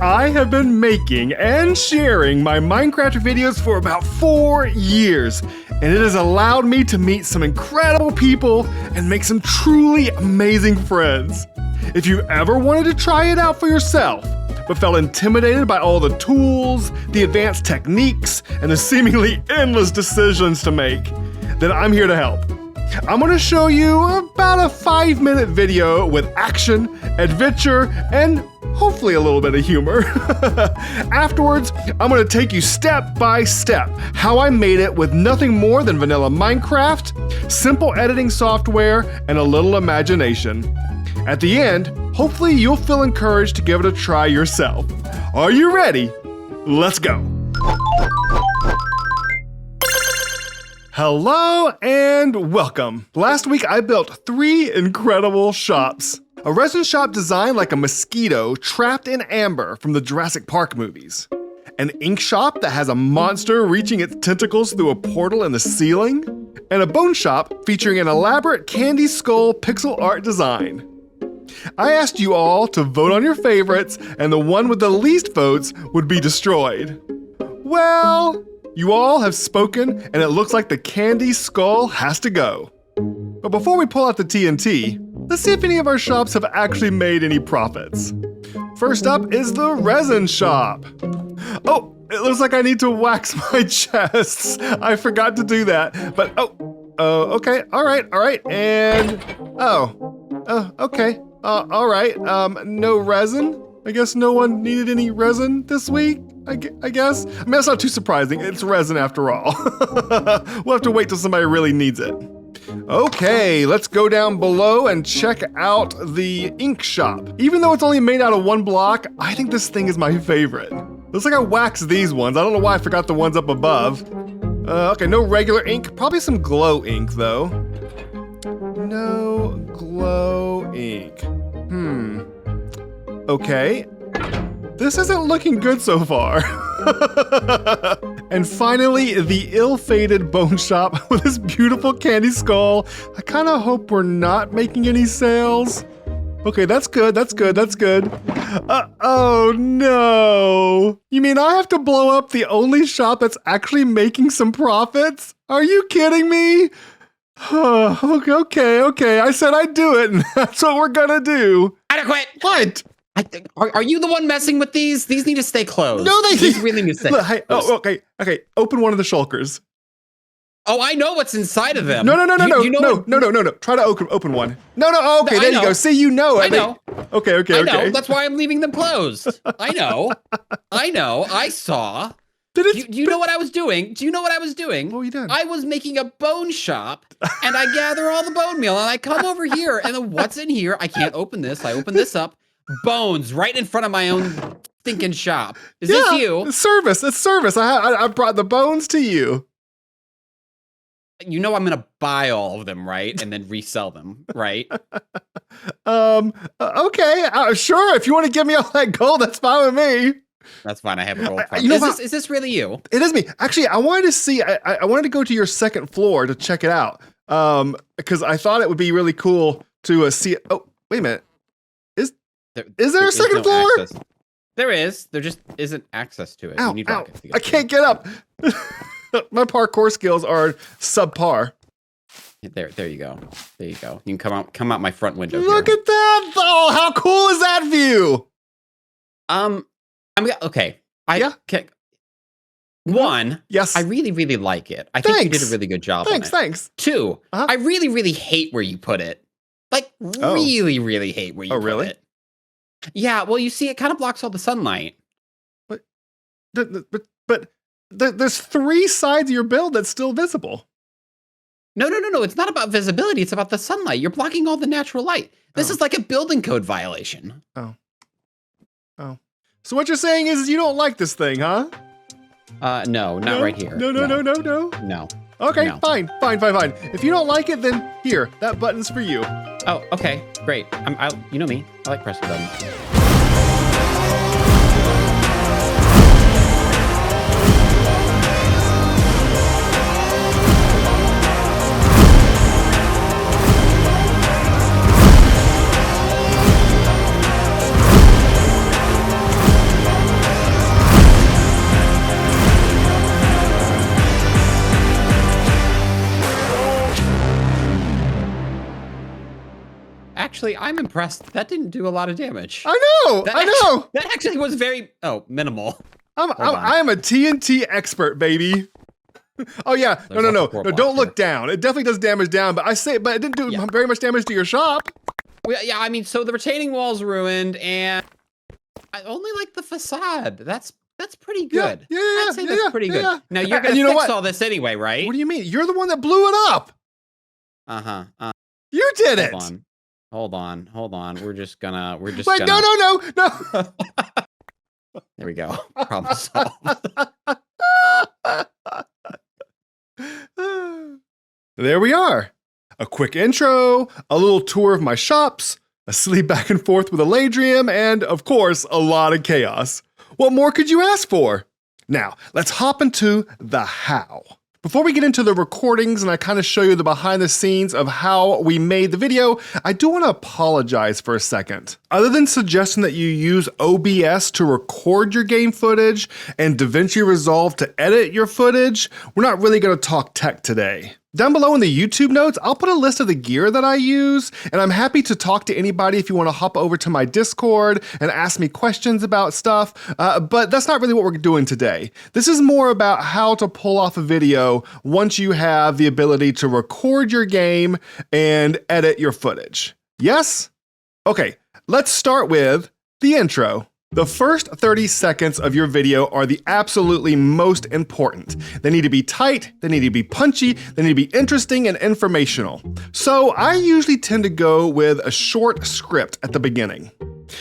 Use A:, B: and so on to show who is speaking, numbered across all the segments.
A: I have been making and sharing my Minecraft videos for about 4 years, and it has allowed me to meet some incredible people and make some truly amazing friends. If you ever wanted to try it out for yourself, but felt intimidated by all the tools, the advanced techniques, and the seemingly endless decisions to make, then I'm here to help. I'm going to show you about a 5-minute video with action, adventure, and hopefully a little bit of humor. Afterwards, I'm going to take you step by step how I made it with nothing more than vanilla Minecraft, simple editing software, and a little imagination. At the end, hopefully you'll feel encouraged to give it a try yourself. Are you ready? Let's go. Hello and welcome. Last week I built 3 incredible shops. A resin shop designed like a mosquito trapped in amber from the Jurassic Park movies. An ink shop that has a monster reaching its tentacles through a portal in the ceiling. And a bone shop featuring an elaborate candy skull pixel art design. I asked you all to vote on your favorites, and the one with the least votes would be destroyed. Well, you all have spoken, and it looks like the candy skull has to go. But before we pull out the TNT, let's see if any of our shops have actually made any profits. First up is the resin shop. Oh, it looks like I need to wax my chests. I forgot to do that, but okay, all right, and okay, all right, no resin. I guess no one needed any resin this week, I guess. I mean, that's not too surprising. It's resin after all. We'll have to wait till somebody really needs it. Okay, let's go down below and check out the ink shop. Even though it's only made out of 1 block, I think this thing is my favorite. Looks like I waxed these ones. I don't know why I forgot the ones up above. Okay, no regular ink. Probably some glow ink, though. No glow ink. Okay. This isn't looking good so far. And finally, the ill-fated bone shop with this beautiful candy skull. I kind of hope we're not making any sales. Okay, that's good. Oh no. You mean I have to blow up the only shop that's actually making some profits? Are you kidding me? Okay. I said I'd do it, and that's what we're gonna do.
B: Adequate.
A: What?
B: Are you the one messing with these? These need to stay closed.
A: No,
B: these really need to stay closed.
A: Okay. Open one of the shulkers.
B: Oh, I know what's inside of them.
A: No.
B: You know
A: No. Try to open one. No. Okay, there you go. See, you know it.
B: I know.
A: Okay.
B: I know. That's why I'm leaving them closed. I know. I saw. Do you know what I was doing?
A: What were you doing?
B: I was making a bone shop, and I gather all the bone meal, and I come over here, and then what's in here? I can't open this. I open this up. Bones right in front of my own stinking shop. Is this you?
A: It's service. I brought the bones to you.
B: You know I'm gonna buy all of them, right? And then resell them, right?
A: Okay, sure. If you want to give me all that gold, that's fine with me.
B: That's fine. I have a gold farm. Is this really you?
A: It is me. Actually, I wanted to see. I wanted to go to your second floor to check it out. Because I thought it would be really cool to see. Oh, wait a minute. Is there a second floor?
B: Access. There is. There just isn't access to it.
A: Ow,
B: you need rockets to get
A: I can't get up. My parkour skills are subpar.
B: There you go. You can come out my front window.
A: Look at that! Oh, how cool is that view?
B: Okay.
A: One. Yes.
B: I really, really like it. I think you did a really good job on it.
A: Thanks.
B: 2. I really, really hate where you put it. Like, really, really hate where you put it. Yeah, well, you see, it kind of blocks all the sunlight.
A: But there's 3 sides of your build that's still visible.
B: No. It's not about visibility. It's about the sunlight. You're blocking all the natural light. This is like a building code violation.
A: Oh. So what you're saying is you don't like this thing, huh?
B: No, not right here.
A: No.
B: No.
A: Okay,
B: no.
A: Fine. If you don't like it, then here, that button's for you.
B: Oh, okay, great. You know me. I like pressing buttons. Actually, I'm impressed. That didn't do a lot of damage.
A: I know.
B: That actually was very minimal.
A: I'm a TNT expert, baby. Oh yeah, no. Don't look down. It definitely does damage down, but it didn't do very much damage to your shop.
B: Well, yeah, I mean, so the retaining wall's ruined, and I only like the facade. That's pretty good.
A: Yeah.
B: I'd say that's pretty good. Yeah. Now you're gonna fix all this anyway, right?
A: What do you mean? You're the one that blew it up. You did it.
B: Hold on. We're just gonna.
A: Wait,
B: gonna...
A: no.
B: There we go. Problem solved.
A: There we are. A quick intro, a little tour of my shops, a silly back and forth with Alaydrium, and of course, a lot of chaos. What more could you ask for? Now, let's hop into the how. Before we get into the recordings and I kind of show you the behind the scenes of how we made the video, I do want to apologize for a second. Other than suggesting that you use OBS to record your game footage and DaVinci Resolve to edit your footage, we're not really going to talk tech today. Down below in the YouTube notes, I'll put a list of the gear that I use, and I'm happy to talk to anybody if you want to hop over to my Discord and ask me questions about stuff, but that's not really what we're doing today. This is more about how to pull off a video once you have the ability to record your game and edit your footage. Yes? Okay, let's start with the intro. The first 30 seconds of your video are the absolutely most important. They need to be tight, they need to be punchy, they need to be interesting and informational. So I usually tend to go with a short script at the beginning.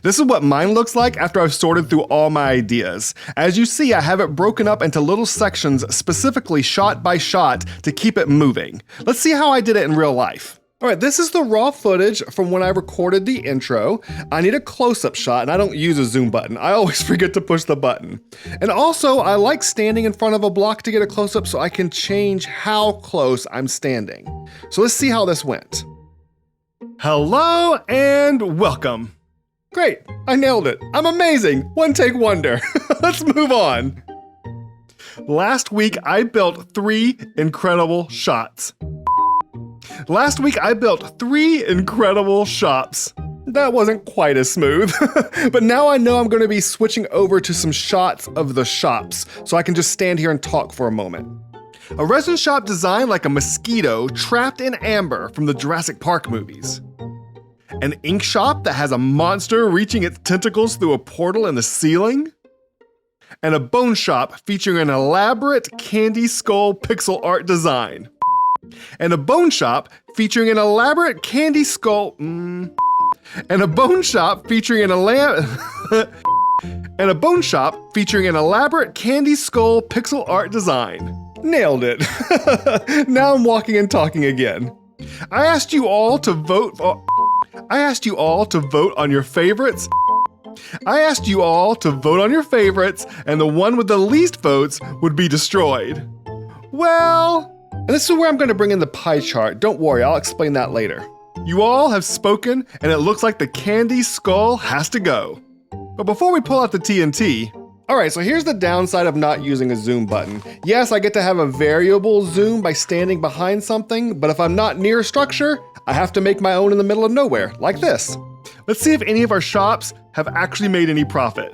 A: This is what mine looks like after I've sorted through all my ideas. As you see, I have it broken up into little sections specifically shot by shot to keep it moving. Let's see how I did it in real life. All right, this is the raw footage from when I recorded the intro. I need a close-up shot, and I don't use a zoom button. I always forget to push the button. And also, I like standing in front of a block to get a close-up so I can change how close I'm standing. So let's see how this went. Hello and welcome. Great, I nailed it. I'm amazing. One take wonder. Let's move on. Last week, I built 3 incredible shots. Last week, I built 3 incredible shops. That wasn't quite as smooth, but now I know I'm going to be switching over to some shots of the shops, so I can just stand here and talk for a moment. A resin shop designed like a mosquito trapped in amber from the Jurassic Park movies. An ink shop that has a monster reaching its tentacles through a portal in the ceiling. And a bone shop featuring an elaborate candy skull pixel art design. And a bone shop featuring an elaborate candy skull. And a bone shop featuring an elaborate candy skull pixel art design. Nailed it. Now I'm walking and talking again. I asked you all to vote on your favorites. And the one with the least votes would be destroyed. Well, and this is where I'm going to bring in the pie chart. Don't worry, I'll explain that later. You all have spoken, and it looks like the candy skull has to go. But before we pull out the TNT, alright, so here's the downside of not using a zoom button. Yes, I get to have a variable zoom by standing behind something, but if I'm not near a structure, I have to make my own in the middle of nowhere, like this. Let's see if any of our shops have actually made any profit.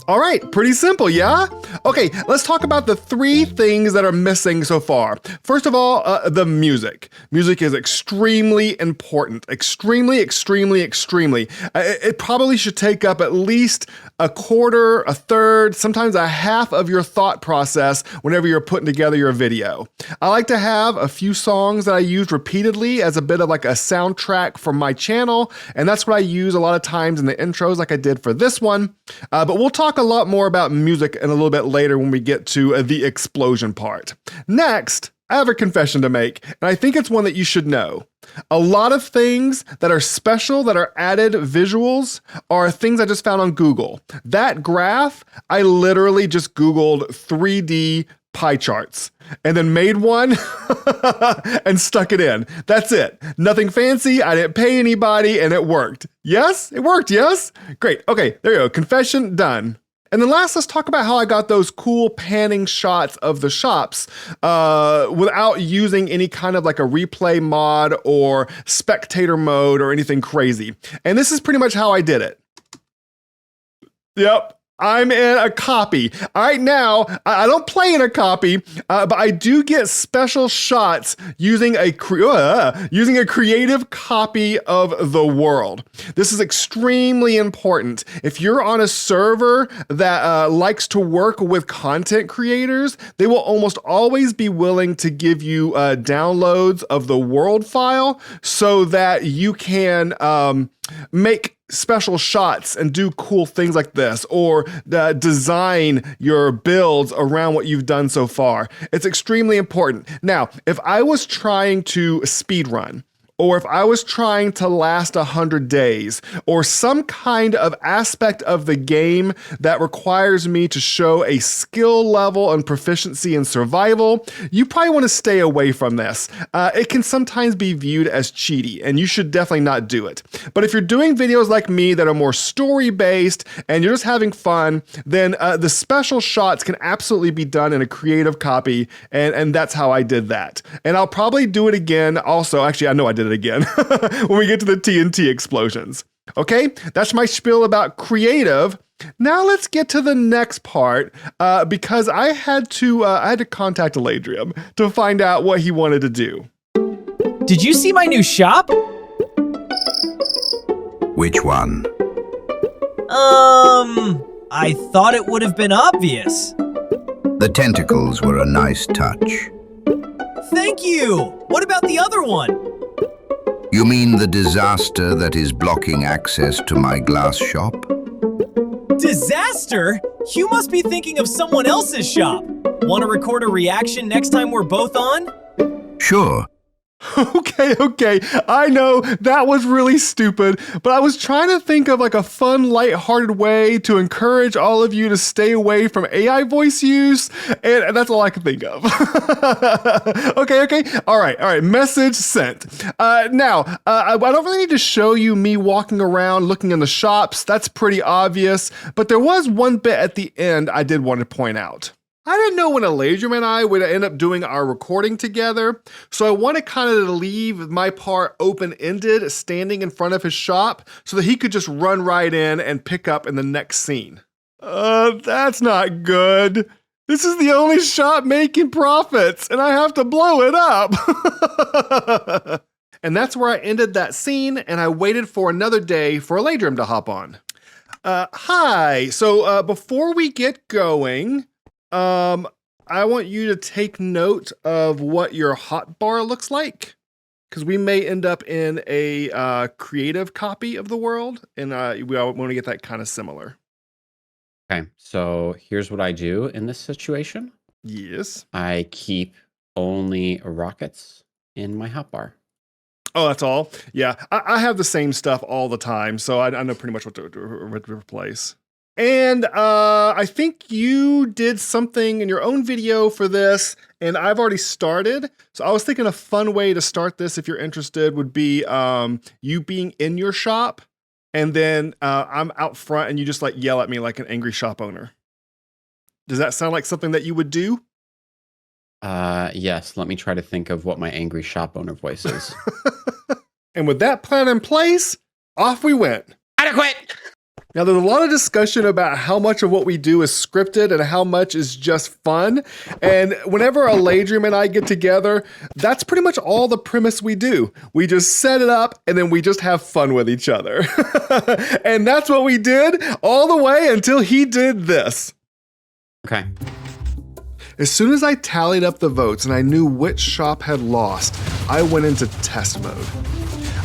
A: All right, pretty simple, yeah? Okay, let's talk about the 3 things that are missing so far. First of all, the music. Music is extremely important. Extremely. It probably should take up at least a quarter, a third, sometimes a half of your thought process whenever you're putting together your video. I like to have a few songs that I use repeatedly as a bit of like a soundtrack for my channel, and that's what I use a lot of times in the intros like I did for this one. But we'll talk a lot more about music in a little bit later when we get to the explosion part. Next, I have a confession to make, and I think it's one that you should know. A lot of things that are special, that are added visuals, are things I just found on Google. That graph, I literally just Googled 3D pie charts and then made one and stuck it in. That's it. Nothing fancy. I didn't pay anybody and it worked. Yes? It worked, yes? Great. Okay, there you go. Confession done. And then last, let's talk about how I got those cool panning shots of the shops without using any kind of like a replay mod or spectator mode or anything crazy. And this is pretty much how I did it. Yep. I'm in a copy. All right, now, I don't play in a copy, but I do get special shots using a creative copy of the world. This is extremely important. If you're on a server that likes to work with content creators, they will almost always be willing to give you downloads of the world file so that you can make special shots and do cool things like this, or design your builds around what you've done so far. It's extremely important. Now, if I was trying to speedrun, or if I was trying to last 100 days, or some kind of aspect of the game that requires me to show a skill level and proficiency in survival, you probably want to stay away from this. It can sometimes be viewed as cheaty, and you should definitely not do it. But if you're doing videos like me that are more story-based, and you're just having fun, then the special shots can absolutely be done in a creative copy, and that's how I did that. And I'll probably do it again also. Actually, I know I did it again when we get to the TNT explosions. Okay, that's my spiel about creative. Now let's get to the next part because I had to contact Alaydrium to find out what he wanted to do.
C: Did you see my new shop?
D: Which one?
C: I thought it would have been obvious.
D: The tentacles were a nice touch.
C: Thank you! What about the other one?
D: You mean the disaster that is blocking access to my glass shop?
C: Disaster? You must be thinking of someone else's shop. Want to record a reaction next time we're both on?
D: Sure.
A: Okay. I know that was really stupid, but I was trying to think of like a fun, lighthearted way to encourage all of you to stay away from AI voice use, and that's all I could think of. Okay. All right. Message sent. Now, I don't really need to show you me walking around looking in the shops. That's pretty obvious, but there was one bit at the end I did want to point out. I didn't know when Alaydrium and I would end up doing our recording together, so I want to kind of leave my part open-ended, standing in front of his shop, so that he could just run right in and pick up in the next scene. That's not good. This is the only shop making profits, and I have to blow it up. And that's where I ended that scene, and I waited for another day for Alaydrium to hop on. Hi, so before we get going, I want you to take note of what your hotbar looks like, because we may end up in a creative copy of the world, and we all want to get that kind of similar.
B: Okay, so here's what I do in this situation.
A: Yes.
B: I keep only rockets in my hotbar.
A: Oh, that's all? Yeah, I have the same stuff all the time, so I know pretty much what to replace. And I think you did something in your own video for this, and I've already started. So I was thinking a fun way to start this, if you're interested, would be you being in your shop, and then I'm out front, and you just like yell at me like an angry shop owner. Does that sound like something that you would do?
B: Yes, let me try to think of what my angry shop owner voice is.
A: And with that plan in place, off we went.
B: Adequate!
A: Now, there's a lot of discussion about how much of what we do is scripted and how much is just fun. And whenever Alaydrium and I get together, that's pretty much all the premise we do. We just set it up and then we just have fun with each other. And that's what we did all the way until he did this.
B: Okay.
A: As soon as I tallied up the votes and I knew which shop had lost, I went into test mode.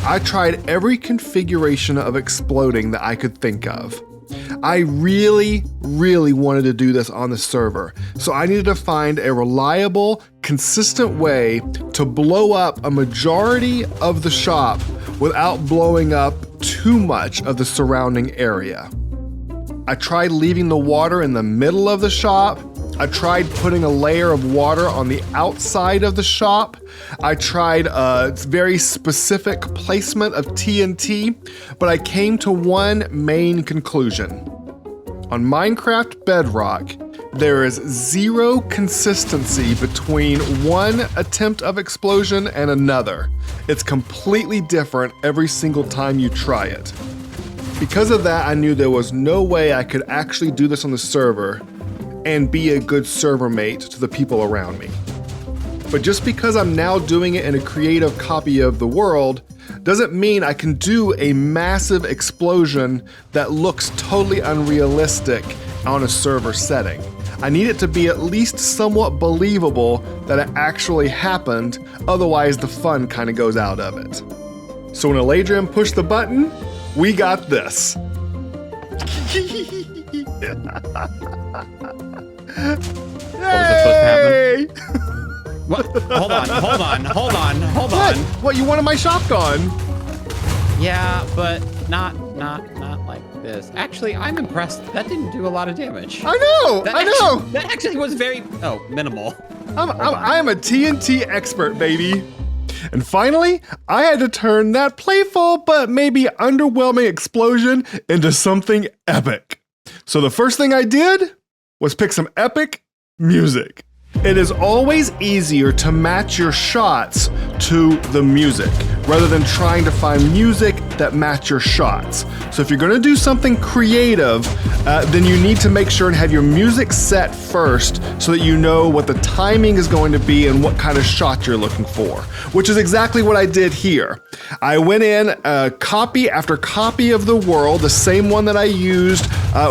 A: I tried every configuration of exploding that I could think of. I really wanted to do this on the server, so I needed to find a reliable, consistent way to blow up a majority of the shop without blowing up too much of the surrounding area. I tried leaving the water in the middle of the shop. I tried putting a layer of water on the outside of the shop. I tried a very specific placement of TNT, but I came to one main conclusion. on Minecraft Bedrock, there is zero consistency between one attempt of explosion and another. It's completely different every single time you try it. Because of that, I knew there was no way I could actually do this on the server and be a good server mate to the people around me. But just because I'm now doing it in a creative copy of the world doesn't mean I can do a massive explosion that looks totally unrealistic on a server setting. I need it to be at least somewhat believable that it actually happened, otherwise the fun kind of goes out of it. So when Alaydrium pushed the button, we got this.
B: What was supposed to happen? What? Hold on.
A: What, you wanted my shop gone?
B: Yeah, but not like this. Actually, I'm impressed. That didn't do a lot of damage.
A: I know.
B: That actually was very, minimal.
A: I'm a TNT expert, baby. And finally, I had to turn that playful but maybe underwhelming explosion into something epic. So the first thing I did was pick some epic music. It is always easier to match your shots to the music rather than trying to find music that match your shots. So if you're gonna do something creative, then you need to make sure and have your music set first so that you know what the timing is going to be and what kind of shot you're looking for, which is exactly what I did here. I went in copy after copy of the world, the same one that I used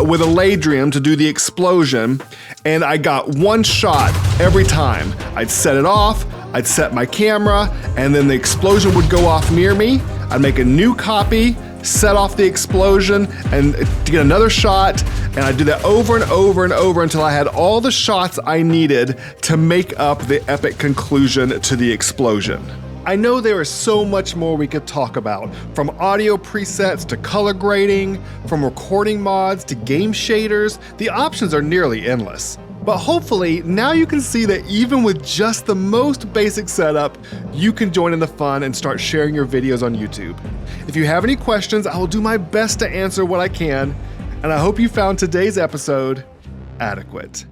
A: with Alaydrium to do the explosion, and I got one shot every time. I'd set it off, I'd set my camera, and then the explosion would go off near me. I'd make a new copy, set off the explosion, and to get another shot, and I'd do that over and over and over until I had all the shots I needed to make up the epic conclusion to the explosion. I know there is so much more we could talk about, from audio presets to color grading, from recording mods to game shaders. The options are nearly endless. But hopefully, now you can see that even with just the most basic setup, you can join in the fun and start sharing your videos on YouTube. If you have any questions, I will do my best to answer what I can, and I hope you found today's episode adequate.